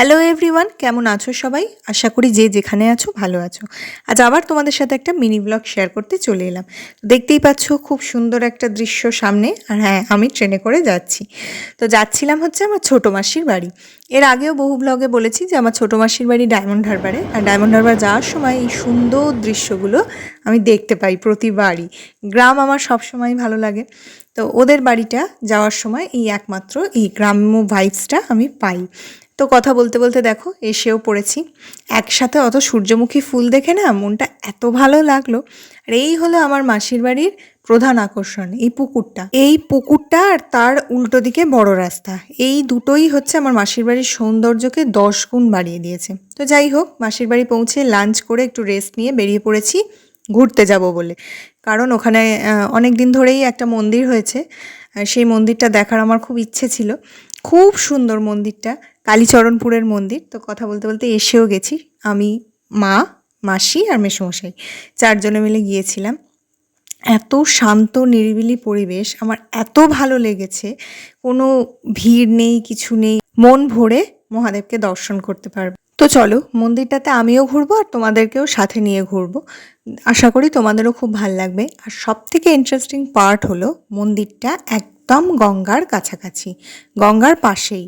Hello everyone, কেমন আছো সবাই? আশা করি যে যেখানে আছো ভালো আছো। আজ আবার তোমাদের সাথে একটা মিনি ব্লগ শেয়ার করতে চলে এলাম। দেখতেই পাচ্ছ খুব সুন্দর একটা দৃশ্য সামনে। আর হ্যাঁ, আমি ট্রেনে করে যাচ্ছি। তো যাচ্ছিলাম হচ্ছে আমার ছোটো মাসির বাড়ি। এর আগেও বহু ব্লগে বলেছি যে আমার ছোটো মাসির বাড়ি ডায়মন্ড হারবারে। আর ডায়মন্ড হারবার যাওয়ার সময় এই সুন্দর দৃশ্যগুলো আমি দেখতে পাই প্রতিবারই। গ্রাম আমার সবসময় ভালো লাগে। তো ওদের বাড়িটা যাওয়ার সময় একমাত্র এই গ্রাম্য ভাইবসটা আমি পাই। তো কথা বলতে বলতে দেখো এসেও পড়েছি। একসাথে অত সূর্যমুখী ফুল দেখে না মনটা এত ভালো লাগলো। আর এই হলো আমার মাসির বাড়ির প্রধান আকর্ষণ, এই পুকুরটা আর তার উল্টো দিকে বড় রাস্তা। এই দুটোই হচ্ছে আমার মাসির বাড়ির সৌন্দর্যকে 10 গুণ বাড়িয়ে দিয়েছে। তো যাই হোক, মাসির বাড়ি পৌঁছে লাঞ্চ করে একটু রেস্ট নিয়ে বেরিয়ে পড়েছি ঘুরতে যাব বলে। কারণ ওখানে অনেক দিন ধরেই একটা মন্দির হয়েছে, সেই মন্দিরটা দেখার আমার খুব ইচ্ছে ছিল। খুব সুন্দর মন্দিরটা, কালীচরণপুরের মন্দির। তো কথা বলতে বলতে এসেও গেছি। আমি, মা, মাসি আর মেসোমশাই 4 জনে মিলে গিয়েছিলাম। এত শান্ত নিরিবিলি পরিবেশ, আমার এত ভালো লেগেছে। কোনো ভিড় নেই, কিছু নেই, মন ভরে মহাদেবকে দর্শন করতে পারবে। তো চলো মন্দিরটাতে আমিও ঘুরবো আর তোমাদেরকেও সাথে নিয়ে ঘুরবো। আশা করি তোমাদেরও খুব ভালো লাগবে। আর সব থেকে ইন্টারেস্টিং পার্ট হলো মন্দিরটা একদম গঙ্গার কাছাকাছি, গঙ্গার পাশেই।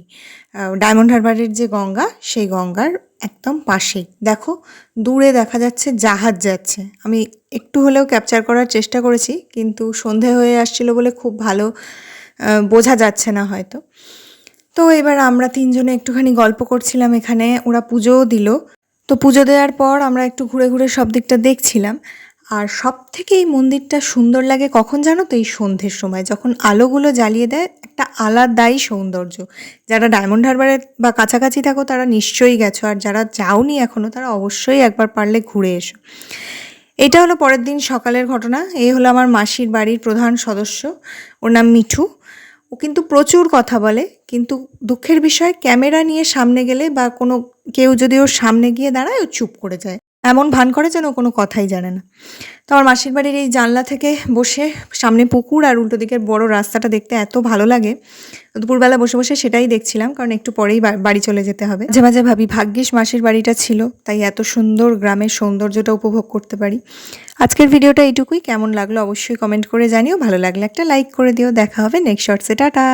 ডায়মন্ড হারবারের যে গঙ্গা, সেই গঙ্গার একদম পাশেই। দেখো দূরে দেখা যাচ্ছে জাহাজ যাচ্ছে। আমি একটু হলেও ক্যাপচার করার চেষ্টা করেছি, কিন্তু সন্ধে হয়ে আসছিল বলে খুব ভালো বোঝা যাচ্ছে না হয়তো। তো এবার আমরা 3 জনে একটুখানি গল্প করছিলাম এখানে। ওরা পুজোও দিল। তো পুজো দেওয়ার পর আমরা একটু ঘুরে ঘুরে সব দিকটা দেখছিলাম। আর সব থেকে এই মন্দিরটা সুন্দর লাগে কখন জানো তো? এই সন্ধ্যের সময় যখন আলোগুলো জ্বালিয়ে দেয়, একটা আলাদাই সৌন্দর্য। যারা ডায়মন্ড হারবারে বা কাছাকাছি থাকো তারা নিশ্চয়ই গেছো, আর যারা যাওনি এখনও তারা অবশ্যই একবার পারলে ঘুরে এসো। এটা হলো পরের দিন সকালের ঘটনা। এই হলো আমার মাসির বাড়ির প্রধান সদস্য, ওর নাম মিঠু। ও কিন্তু প্রচুর কথা বলে, কিন্তু দুঃখের বিষয় ক্যামেরা নিয়ে সামনে গেলে বা কোনো কেউ যদি ওর সামনে গিয়ে দাঁড়ায় ও চুপ করে যায়, এমন ভান করে যেন ও কোনো কথাই জানে না। তো আমার মাসির বাড়ির এই জানলা থেকে বসে সামনে পুকুর আর উল্টো দিকের বড় রাস্তাটা দেখতে এত ভালো লাগে। দুপুরবেলা বসে বসে সেটাই দেখছিলাম, কারণ একটু পরেই বাড়ি চলে যেতে হবে। মাঝে মাঝে ভাবি ভাগ্যিস মাসির বাড়িটা ছিল, তাই এত সুন্দর গ্রামের সৌন্দর্যটা উপভোগ করতে পারি। আজকের ভিডিওটা এইটুকুই। কেমন লাগলো অবশ্যই কমেন্ট করে জানিও। ভালো লাগলে একটা লাইক করে দিও। দেখা হবে নেক্সট শর্টসে। টাটা।